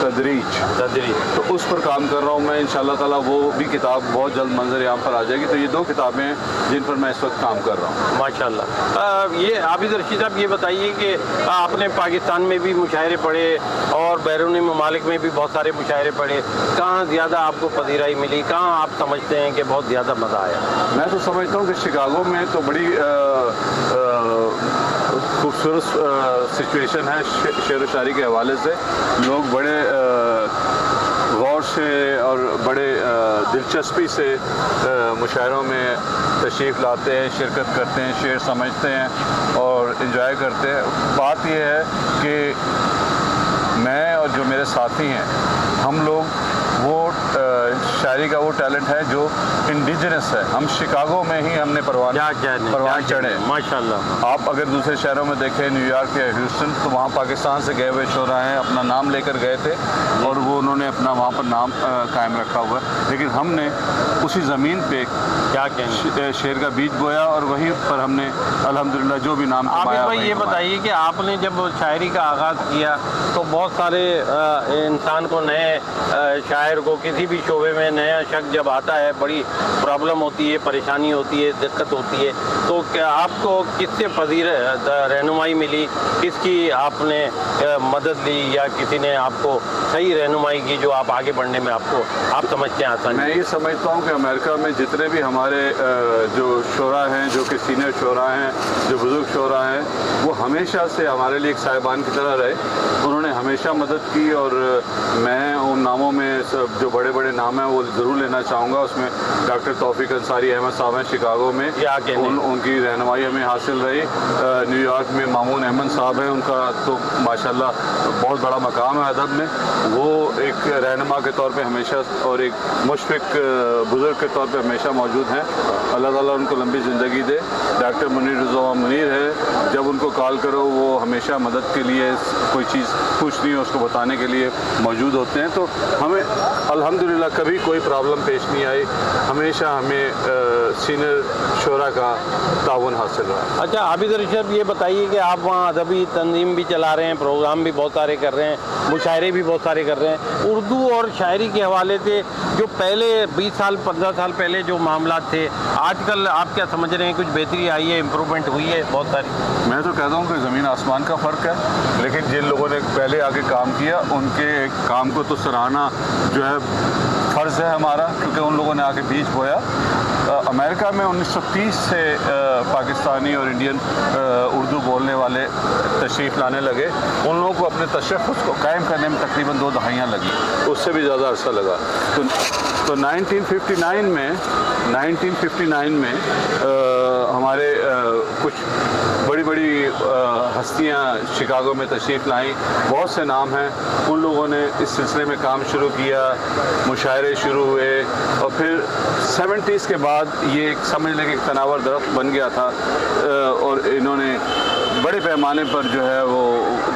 تدریج تدریج. تو اس پر کام کر رہا ہوں میں. انشاءاللہ تعالیٰ وہ بھی کتاب بہت جلد منظر عام پر آ جائے گی. تو یہ 2 کتابیں ہیں جن پر میں اس وقت کام کر رہا ہوں. ماشاءاللہ. یہ عابد رشید صاحب یہ بتائیے کہ آپ نے پاکستان میں بھی مشاعرے پڑھے اور بیرونی ممالک میں بھی بہت سارے مشاعرے پڑھے, کہاں زیادہ آپ کو پذیرائی ملی, کہاں آپ سمجھتے ہیں کہ بہت زیادہ مزہ آیا؟ میں تو سمجھتا ہوں کہ شکاگو میں تو بڑی خوبصورت سچویشن ہے شعر و شاعری کے حوالے سے. لوگ بڑے غور سے اور بڑے دلچسپی سے مشاعروں میں تشریف لاتے ہیں, شرکت کرتے ہیں, شعر سمجھتے ہیں اور انجوائے کرتے ہیں. بات یہ ہے کہ میں اور جو میرے ساتھی ہیں ہم لوگ وہ شاعری کا وہ ٹیلنٹ ہے جو انڈیجنس ہے. ہم شکاگو میں ہی ہم نے پروان چڑھے. ماشاءاللہ. آپ اگر دوسرے شہروں میں دیکھیں, نیو یارک یا ہیوسٹن, تو وہاں پاکستان سے گئے ہوئے شعراء ہیں, اپنا نام لے کر گئے تھے اور وہ انہوں نے اپنا وہاں پر نام قائم رکھا ہوا ہے. لیکن ہم نے اسی زمین پہ کیا کہیں شعر کا بیج بویا اور وہیں پر ہم نے الحمدللہ جو بھی نام کمایا. عابد بھائی یہ بتائیے کہ آپ نے جب شاعری کا آغاز کیا تو بہت سارے انسان کو, نئے شاعر کو کسی بھی شعبے میں نیا شخص جب آتا ہے بڑی پرابلم ہوتی ہے, پریشانی ہوتی ہے, دقت ہوتی ہے. تو کیا آپ کو کس سے رہنمائی ملی, کس کی آپ نے مدد لی یا کسی نے آپ کو صحیح رہنمائی کی جو آپ آگے بڑھنے میں آپ سمجھتے ہیں آسانی؟ میں یہ سمجھتا ہوں کہ امریکہ میں جتنے بھی ہمارے جو شعراء ہیں, جو کہ سینئر شعراء ہیں, جو بزرگ شعراء ہیں, وہ ہمیشہ سے ہمارے لیے ایک صاحبان کی طرح رہے. انہوں نے ہمیشہ مدد کی اور میں ان ناموں میں جو بڑے بڑے نام ہیں وہ ضرور لینا چاہوں گا. اس میں ڈاکٹر توفیق انصاری احمد صاحب ہیں شکاگو میں, ان کی رہنمائی ہمیں حاصل رہی. نیو یارک میں مامون احمد صاحب ہیں, ان کا تو ماشاءاللہ بہت بڑا مقام ہے ادب میں. وہ ایک رہنما کے طور پہ ہمیشہ اور ایک مشفق بزرگ کے طور پہ ہمیشہ موجود ہیں. اللہ تعالیٰ ان کو لمبی زندگی دے. ڈاکٹر منیر رضا منیر ہے, جب ان کو کال کرو وہ ہمیشہ مدد کے لیے, کوئی چیز پوچھنی ہو اس کو بتانے کے لیے موجود ہوتے ہیں. تو ہمیں الحمدللہ کبھی کوئی پرابلم پیش نہیں آئی. ہمیشہ ہمیں سینئر شعراء کا تعاون حاصل رہا. اچھا عابد رشید یہ بتائیے کہ آپ وہاں ادبی تنظیم بھی چلا رہے ہیں, پروگرام بھی بہت سارے کر رہے ہیں, مشاعرے بھی بہت سارے کر رہے ہیں. اردو اور شاعری کے حوالے سے جو پہلے 20 سال 15 سال پہلے جو معاملات تھے, آج کل آپ کیا سمجھ رہے ہیں, کچھ بہتری آئی ہے, امپرومنٹ ہوئی ہے بہت ساری؟ میں تو کہتا ہوں کہ زمین آسمان کا فرق ہے, لیکن جن لوگوں نے پہلے آگے کام کیا ان کے کام کو تو سراہنا جو ہے فرض ہے ہمارا, کیونکہ ان لوگوں نے آگے بیج بویا. امریکہ میں 1930 سے پاکستانی اور انڈین اردو بولنے والے تشریف لانے لگے. ان لوگوں کو اپنے تشخص کو قائم کرنے میں تقریباً 2 دہائیاں لگی, اس سے بھی زیادہ عرصہ لگا. تو 1959 میں ہمارے کچھ بڑی بڑی ہستیاں شکاگو میں تشریف لائیں. بہت سے نام ہیں, ان لوگوں نے اس سلسلے میں کام شروع کیا, مشاعرے شروع ہوئے, اور پھر 70s کے بعد یہ ایک سمجھ لیں کہ ایک تناور درخت بن گیا تھا, اور انہوں نے بڑے پیمانے پر جو ہے وہ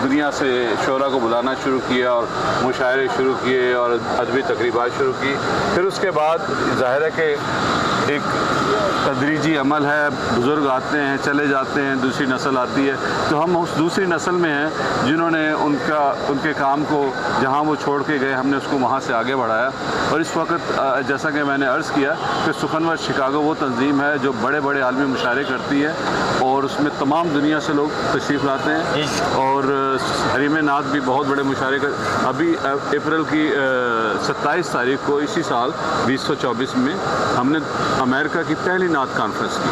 دنیا سے شعراء کو بلانا شروع کیا اور مشاعرے شروع کیے اور ادبی تقریبات شروع کی. پھر اس کے بعد ظاہر ہے کہ ایک تدریجی عمل ہے, بزرگ آتے ہیں چلے جاتے ہیں, دوسری نسل آتی ہے. تو ہم اس دوسری نسل میں ہیں جنہوں نے ان کے کام کو جہاں وہ چھوڑ کے گئے, ہم نے اس کو وہاں سے آگے بڑھایا. اور اس وقت جیسا کہ میں نے عرض کیا کہ سخنور شکاگو وہ تنظیم ہے جو بڑے بڑے عالمی مشاعرے کرتی ہے, اور اس میں تمام دنیا سے لوگ تشریف لاتے ہیں. اور حریم نعت بھی بہت بڑے مشاعرے ابھی اپریل کی 27 تاریخ کو اسی سال 2024 میں ہم نے امریکہ کی پہلی نعت کانفرنس کی,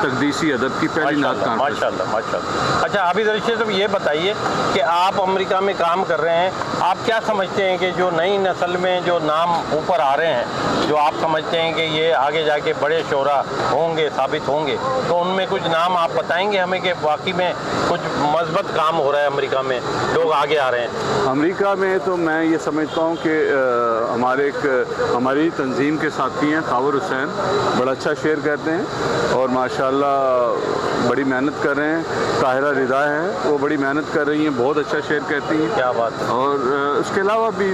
تقدیسی ادب کی پہلی نعت کانفرنس. ماشاءاللہ. اچھا عابد رشید صاحب یہ بتائیے کہ آپ امریکہ میں کام کر رہے ہیں, آپ کیا سمجھتے ہیں کہ جو نئی نسل میں جو نام اوپر آ رہے ہیں, جو آپ سمجھتے ہیں کہ یہ آگے جا کے بڑے شعراء ہوں گے, ثابت ہوں گے, تو ان میں کچھ نام آپ بتائیں گے ہمیں کہ واقعی میں کچھ مثبت کام ہو رہا ہے امریکہ میں, لوگ آگے آ رہے ہیں؟ امریکہ میں تو میں یہ سمجھتا ہوں کہ ہماری تنظیم کے ساتھی ہیں خاور حسین, بڑا اچھا شعر کہتے ہیں اور ماشاءاللہ بڑی محنت کر رہے ہیں. طاہرہ رضا ہے, وہ بڑی محنت کر رہی ہیں, بہت اچھا شعر کہتی ہیں. کیا بات ہے. اور اس کے علاوہ بھی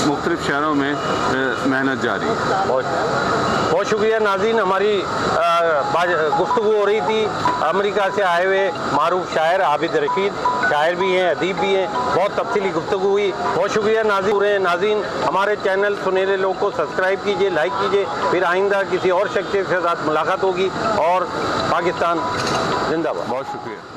مختلف شہروں میں محنت جاری ہے. بہت بہت شکریہ ناظرین، ہماری گفتگو ہو رہی تھی امریکہ سے آئے ہوئے معروف شاعر عابد رشید، شاعر بھی ہیں، ادیب بھی ہیں، بہت تفصیلی گفتگو ہوئی۔ بہت شکریہ ناظرین، ہمارے چینل سنہرے لوگ کو سبسکرائب کیجئے، لائک کیجئے، پھر آئندہ کسی اور شخص کے ساتھ ملاقات ہوگی، اور پاکستان زندہ باد۔ بہت شکریہ۔